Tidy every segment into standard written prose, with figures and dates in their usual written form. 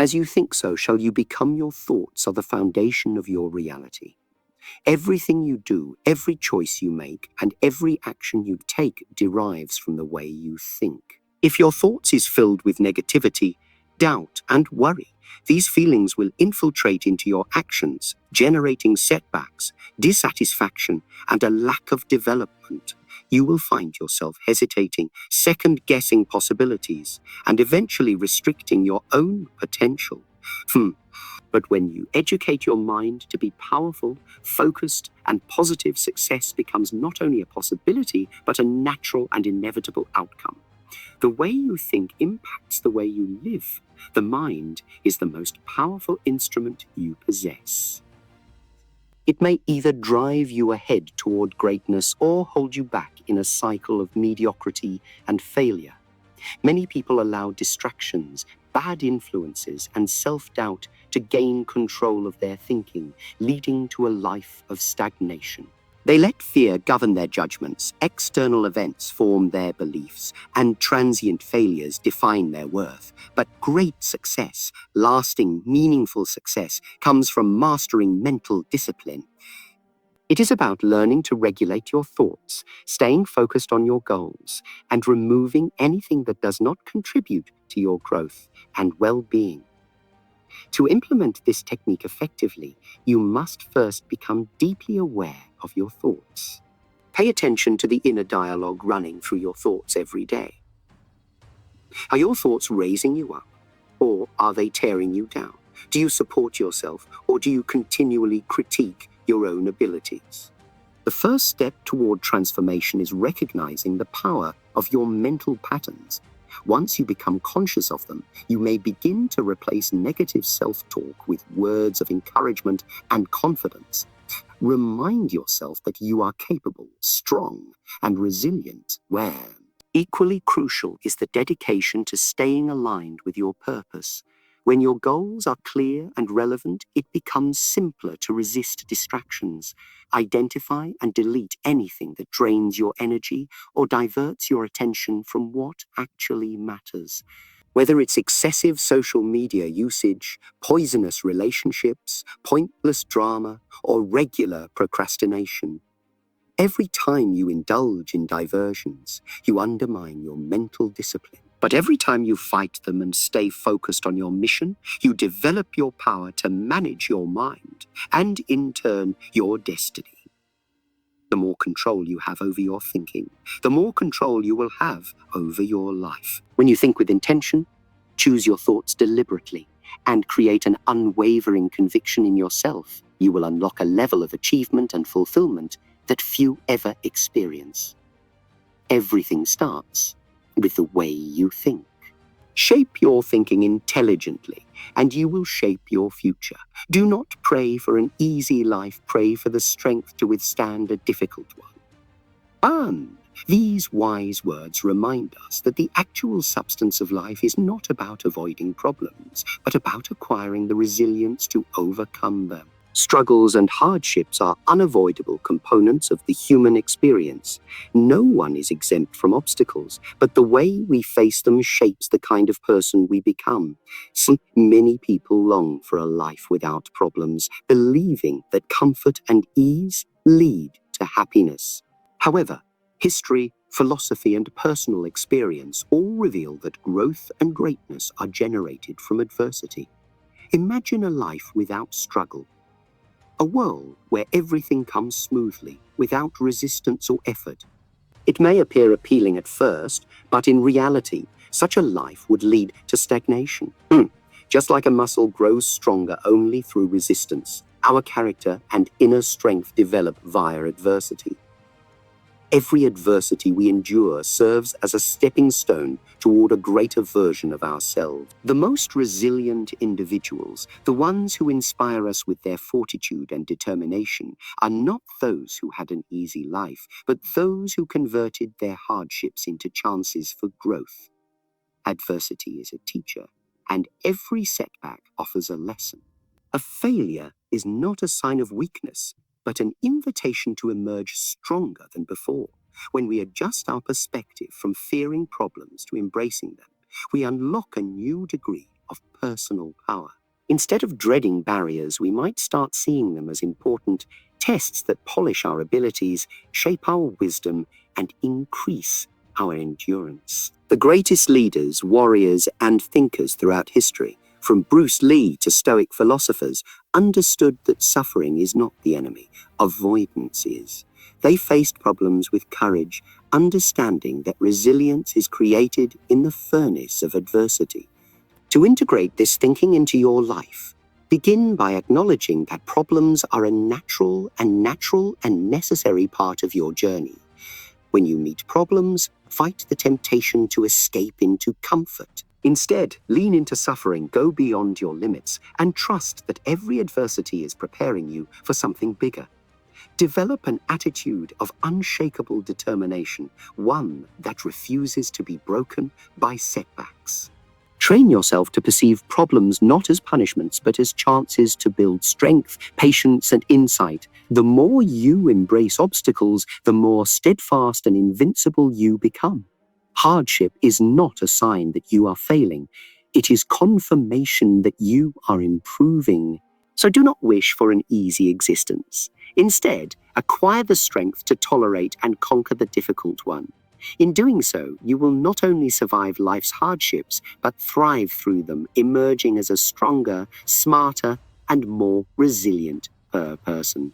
As you think so, shall you become. Your thoughts are the foundation of your reality. Everything you do, every choice you make, and every action you take derives from the way you think. If your thoughts is filled with negativity, doubt, and worry, these feelings will infiltrate into your actions, generating setbacks, dissatisfaction, and a lack of development. You will find yourself hesitating, second-guessing possibilities, and eventually restricting your own potential. But when you educate your mind to be powerful, focused, and positive, success becomes not only a possibility, but a natural and inevitable outcome. The way you think impacts the way you live. The mind is the most powerful instrument you possess. It may either drive you ahead toward greatness or hold you back in a cycle of mediocrity and failure. Many people allow distractions, bad influences, and self-doubt to gain control of their thinking, leading to a life of stagnation. They let fear govern their judgments, external events form their beliefs, and transient failures define their worth. But great success, lasting, meaningful success, comes from mastering mental discipline. It is about learning to regulate your thoughts, staying focused on your goals, and removing anything that does not contribute to your growth and well-being. To implement this technique effectively, you must first become deeply aware of your thoughts. Pay attention to the inner dialogue running through your thoughts every day. Are your thoughts raising you up, or are they tearing you down? Do you support yourself, or do you continually critique your own abilities? The first step toward transformation is recognizing the power of your mental patterns. Once you become conscious of them, you may begin to replace negative self-talk with words of encouragement and confidence. Remind yourself that you are capable, strong, and resilient. Where equally crucial is the dedication to staying aligned with your purpose. When your goals are clear and relevant, it becomes simpler to resist distractions. Identify and delete anything that drains your energy or diverts your attention from what actually matters. Whether it's excessive social media usage, poisonous relationships, pointless drama, or regular procrastination. Every time you indulge in diversions, you undermine your mental discipline. But every time you fight them and stay focused on your mission, you develop your power to manage your mind and, in turn, your destiny. The more control you have over your thinking, the more control you will have over your life. When you think with intention, choose your thoughts deliberately, and create an unwavering conviction in yourself, you will unlock a level of achievement and fulfillment that few ever experience. Everything starts with the way you think. Shape your thinking intelligently, and you will shape your future. Do not pray for an easy life, pray for the strength to withstand a difficult one. These wise words remind us that the actual substance of life is not about avoiding problems, but about acquiring the resilience to overcome them. Struggles and hardships are unavoidable components of the human experience. No one is exempt from obstacles, but the way we face them shapes the kind of person we become. Many people long for a life without problems, believing that comfort and ease lead to happiness. However, history, philosophy, and personal experience all reveal that growth and greatness are generated from adversity. Imagine a life without struggle. A world where everything comes smoothly, without resistance or effort. It may appear appealing at first, but in reality, such a life would lead to stagnation. Just like a muscle grows stronger only through resistance, our character and inner strength develop via adversity. Every adversity we endure serves as a stepping stone toward a greater version of ourselves. The most resilient individuals, the ones who inspire us with their fortitude and determination, are not those who had an easy life, but those who converted their hardships into chances for growth. Adversity is a teacher, and every setback offers a lesson. A failure is not a sign of weakness, but an invitation to emerge stronger than before. When we adjust our perspective from fearing problems to embracing them, we unlock a new degree of personal power. Instead of dreading barriers, we might start seeing them as important tests that polish our abilities, shape our wisdom, and increase our endurance. The greatest leaders, warriors, and thinkers throughout history, from Bruce Lee to Stoic philosophers, understood that suffering is not the enemy, avoidance is. They faced problems with courage, understanding that resilience is created in the furnace of adversity. To integrate this thinking into your life, begin by acknowledging that problems are a natural and necessary part of your journey. When you meet problems, fight the temptation to escape into comfort. Instead, lean into suffering, go beyond your limits, and trust that every adversity is preparing you for something bigger. Develop an attitude of unshakable determination, one that refuses to be broken by setbacks. Train yourself to perceive problems not as punishments, but as chances to build strength, patience, and insight. The more you embrace obstacles, the more steadfast and invincible you become. Hardship is not a sign that you are failing. It is confirmation that you are improving. So do not wish for an easy existence. Instead, acquire the strength to tolerate and conquer the difficult one. In doing so, you will not only survive life's hardships, but thrive through them, emerging as a stronger, smarter, and more resilient person.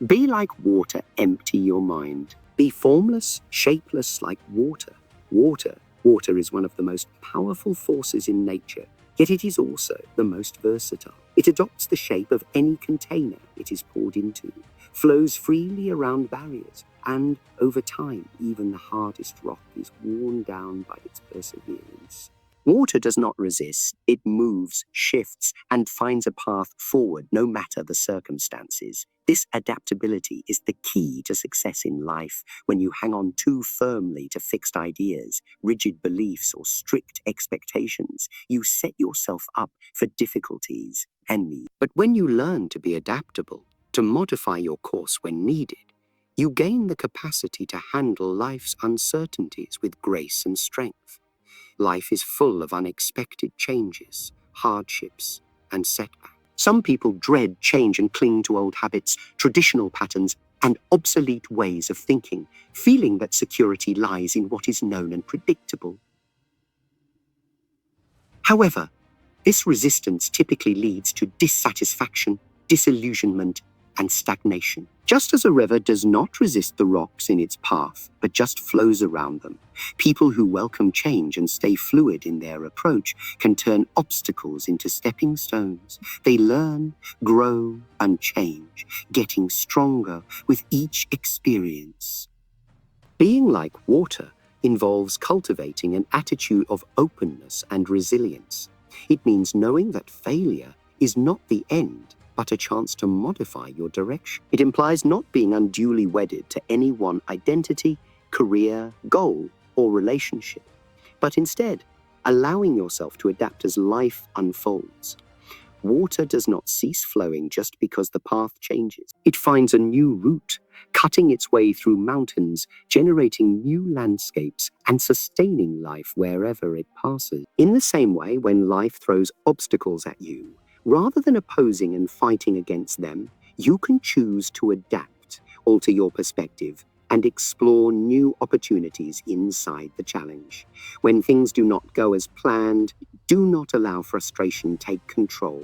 Be like water, empty your mind. Be formless, shapeless like water. Water is one of the most powerful forces in nature, yet it is also the most versatile. It adopts the shape of any container it is poured into, flows freely around barriers, and over time, even the hardest rock is worn down by its perseverance. Water does not resist, it moves, shifts, and finds a path forward no matter the circumstances. This adaptability is the key to success in life. When you hang on too firmly to fixed ideas, rigid beliefs, or strict expectations, you set yourself up for difficulties and need. But when you learn to be adaptable, to modify your course when needed, you gain the capacity to handle life's uncertainties with grace and strength. Life is full of unexpected changes, hardships, and setbacks. Some people dread change and cling to old habits, traditional patterns, and obsolete ways of thinking, feeling that security lies in what is known and predictable. However, this resistance typically leads to dissatisfaction, disillusionment, and stagnation. Just as a river does not resist the rocks in its path, but just flows around them, people who welcome change and stay fluid in their approach can turn obstacles into stepping stones. They learn, grow, and change, getting stronger with each experience. Being like water involves cultivating an attitude of openness and resilience. It means knowing that failure is not the end, but a chance to modify your direction. It implies not being unduly wedded to any one identity, career, goal, or relationship, but instead allowing yourself to adapt as life unfolds. Water does not cease flowing just because the path changes. It finds a new route, cutting its way through mountains, generating new landscapes, and sustaining life wherever it passes. In the same way, when life throws obstacles at you, rather than opposing and fighting against them, you can choose to adapt, alter your perspective, and explore new opportunities inside the challenge. When things do not go as planned, do not allow frustration take control.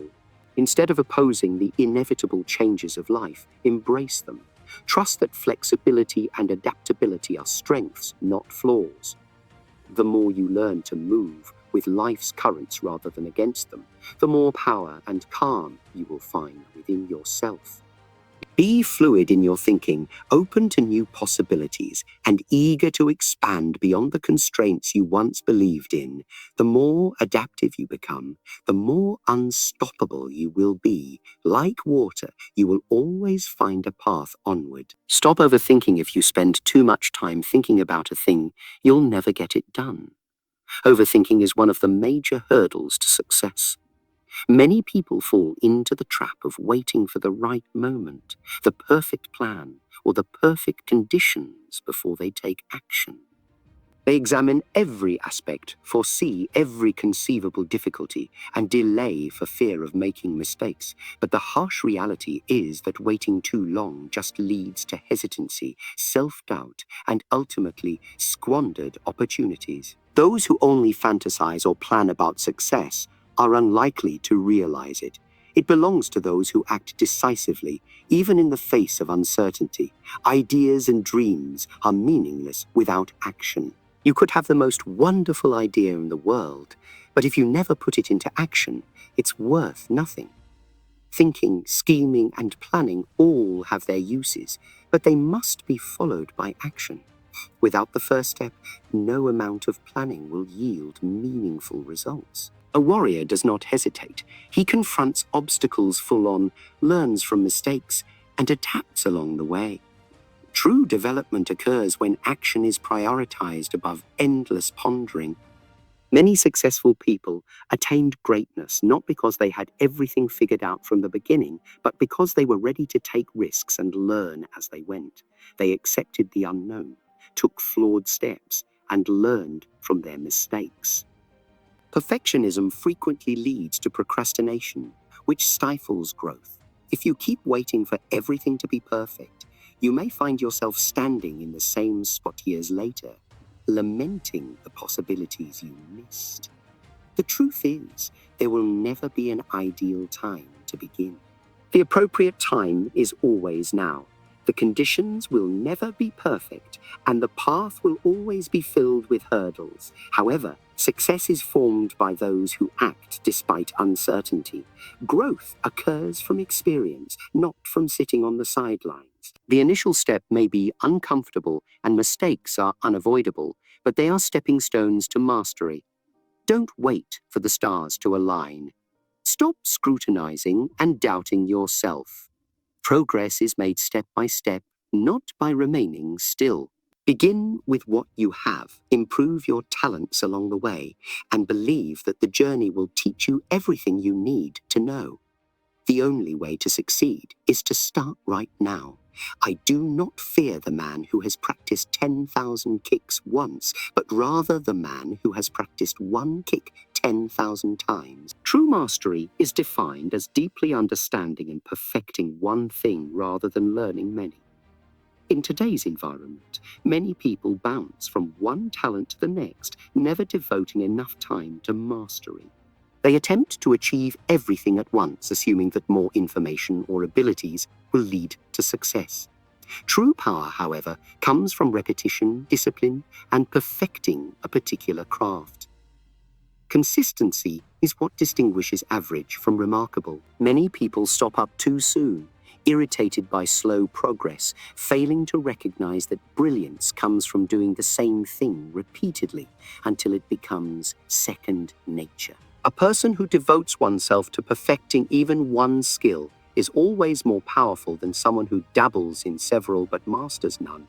Instead of opposing the inevitable changes of life, embrace them. Trust that flexibility and adaptability are strengths, not flaws. The more you learn to move with life's currents rather than against them, the more power and calm you will find within yourself. Be fluid in your thinking, open to new possibilities, and eager to expand beyond the constraints you once believed in. The more adaptive you become, the more unstoppable you will be. Like water, you will always find a path onward. Stop overthinking. If you spend too much time thinking about a thing, you'll never get it done. Overthinking is one of the major hurdles to success. Many people fall into the trap of waiting for the right moment, the perfect plan, or the perfect conditions before they take action. They examine every aspect, foresee every conceivable difficulty, and delay for fear of making mistakes. But the harsh reality is that waiting too long just leads to hesitancy, self-doubt, and ultimately squandered opportunities. Those who only fantasize or plan about success are unlikely to realize it. It belongs to those who act decisively, even in the face of uncertainty. Ideas and dreams are meaningless without action. You could have the most wonderful idea in the world, but if you never put it into action, it's worth nothing. Thinking, scheming, and planning all have their uses, but they must be followed by action. Without the first step, no amount of planning will yield meaningful results. A warrior does not hesitate. He confronts obstacles full-on, learns from mistakes, and adapts along the way. True development occurs when action is prioritized above endless pondering. Many successful people attained greatness not because they had everything figured out from the beginning, but because they were ready to take risks and learn as they went. They accepted the unknown, took flawed steps, and learned from their mistakes. Perfectionism frequently leads to procrastination, which stifles growth. If you keep waiting for everything to be perfect, you may find yourself standing in the same spot years later, lamenting the possibilities you missed. The truth is, there will never be an ideal time to begin. The appropriate time is always now. The conditions will never be perfect, and the path will always be filled with hurdles. However, success is formed by those who act despite uncertainty. Growth occurs from experience, not from sitting on the sidelines. The initial step may be uncomfortable and mistakes are unavoidable, but they are stepping stones to mastery. Don't wait for the stars to align. Stop scrutinizing and doubting yourself. Progress is made step by step, not by remaining still. Begin with what you have, improve your talents along the way, and believe that the journey will teach you everything you need to know. The only way to succeed is to start right now. I do not fear the man who has practiced 10,000 kicks once, but rather the man who has practiced one kick 10,000 times. True mastery is defined as deeply understanding and perfecting one thing rather than learning many. In today's environment, many people bounce from one talent to the next, never devoting enough time to mastery. They attempt to achieve everything at once, assuming that more information or abilities will lead to success. True power, however, comes from repetition, discipline, and perfecting a particular craft. Consistency is what distinguishes average from remarkable. Many people stop up too soon, irritated by slow progress, failing to recognize that brilliance comes from doing the same thing repeatedly until it becomes second nature. A person who devotes oneself to perfecting even one skill is always more powerful than someone who dabbles in several but masters none.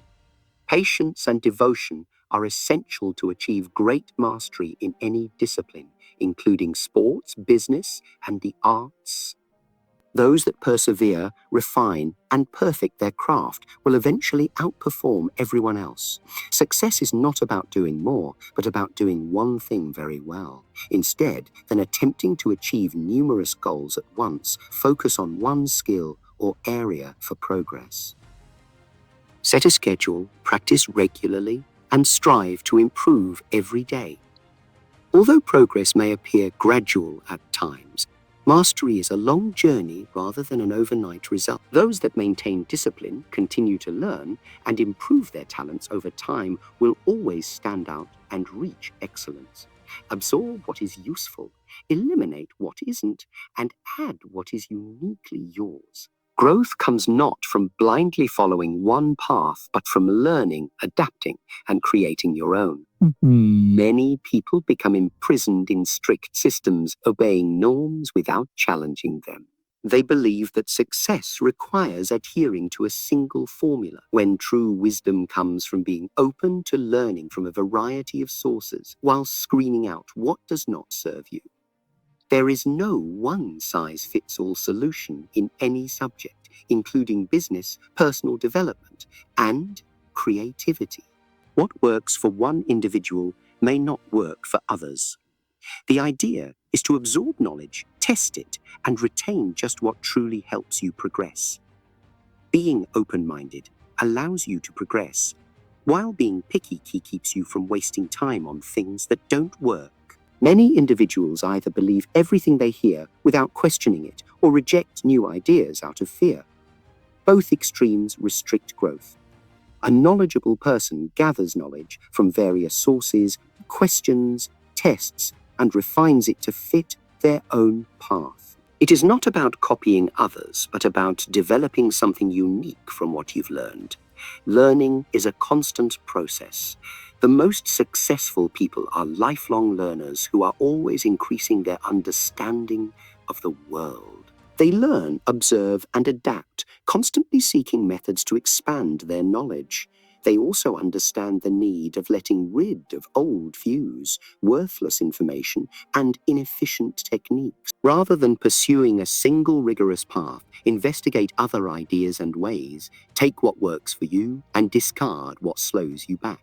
Patience and devotion are essential to achieve great mastery in any discipline, including sports, business, and the arts. Those that persevere, refine, and perfect their craft will eventually outperform everyone else. Success is not about doing more, but about doing one thing very well. Instead, than attempting to achieve numerous goals at once, focus on one skill or area for progress. Set a schedule, practice regularly, and strive to improve every day. Although progress may appear gradual at times, mastery is a long journey rather than an overnight result. Those that maintain discipline, continue to learn, and improve their talents over time will always stand out and reach excellence. Absorb what is useful, eliminate what isn't, and add what is uniquely yours. Growth comes not from blindly following one path, but from learning, adapting, and creating your own. Many people become imprisoned in strict systems, obeying norms without challenging them. They believe that success requires adhering to a single formula, when true wisdom comes from being open to learning from a variety of sources, while screening out what does not serve you. There is no one-size-fits-all solution in any subject, including business, personal development, and creativity. What works for one individual may not work for others. The idea is to absorb knowledge, test it, and retain just what truly helps you progress. Being open-minded allows you to progress, while being picky keeps you from wasting time on things that don't work. Many individuals either believe everything they hear without questioning it or reject new ideas out of fear. Both extremes restrict growth. A knowledgeable person gathers knowledge from various sources, questions, tests, and refines it to fit their own path. It is not about copying others, but about developing something unique from what you've learned. Learning is a constant process. The most successful people are lifelong learners who are always increasing their understanding of the world. They learn, observe, and adapt, constantly seeking methods to expand their knowledge. They also understand the need of letting rid of old views, worthless information, and inefficient techniques. Rather than pursuing a single rigorous path, investigate other ideas and ways, take what works for you, and discard what slows you back.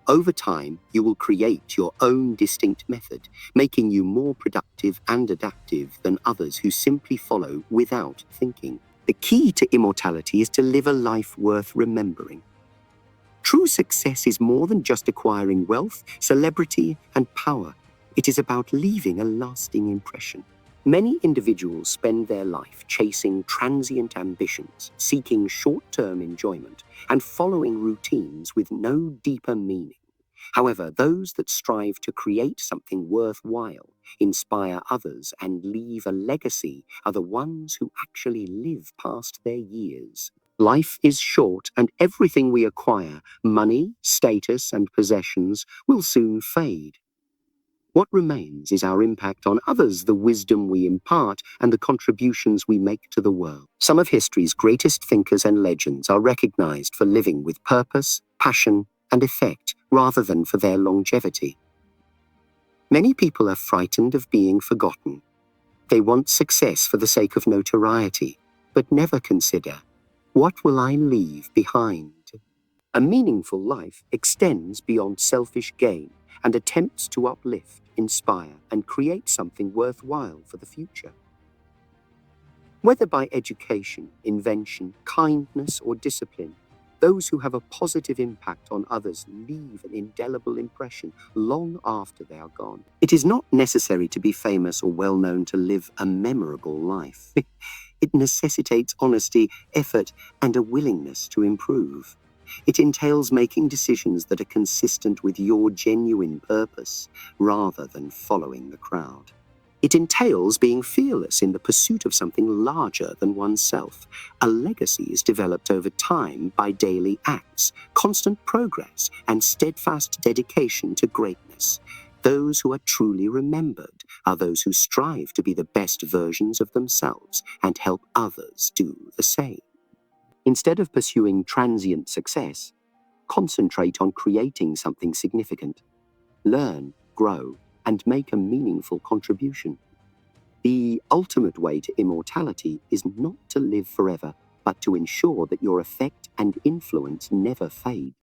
Over time, you will create your own distinct method, making you more productive and adaptive than others who simply follow without thinking. The key to immortality is to live a life worth remembering. True success is more than just acquiring wealth, celebrity, and power. It is about leaving a lasting impression. Many individuals spend their life chasing transient ambitions, seeking short-term enjoyment, and following routines with no deeper meaning. However, those that strive to create something worthwhile, inspire others, and leave a legacy are the ones who actually live past their years. Life is short, and everything we acquire, money, status, and possessions, will soon fade. What remains is our impact on others, the wisdom we impart, and the contributions we make to the world. Some of history's greatest thinkers and legends are recognized for living with purpose, passion, and effect, rather than for their longevity. Many people are frightened of being forgotten. They want success for the sake of notoriety, but never consider, what will I leave behind? A meaningful life extends beyond selfish gain and attempts to uplift, inspire, and create something worthwhile for the future. Whether by education, invention, kindness, or discipline, those who have a positive impact on others leave an indelible impression long after they are gone. It is not necessary to be famous or well-known to live a memorable life. It necessitates honesty, effort, and a willingness to improve. It entails making decisions that are consistent with your genuine purpose, rather than following the crowd. It entails being fearless in the pursuit of something larger than oneself. A legacy is developed over time by daily acts, constant progress, and steadfast dedication to greatness. Those who are truly remembered are those who strive to be the best versions of themselves and help others do the same. Instead of pursuing transient success, concentrate on creating something significant. Learn, grow, and make a meaningful contribution. The ultimate way to immortality is not to live forever, but to ensure that your effect and influence never fade.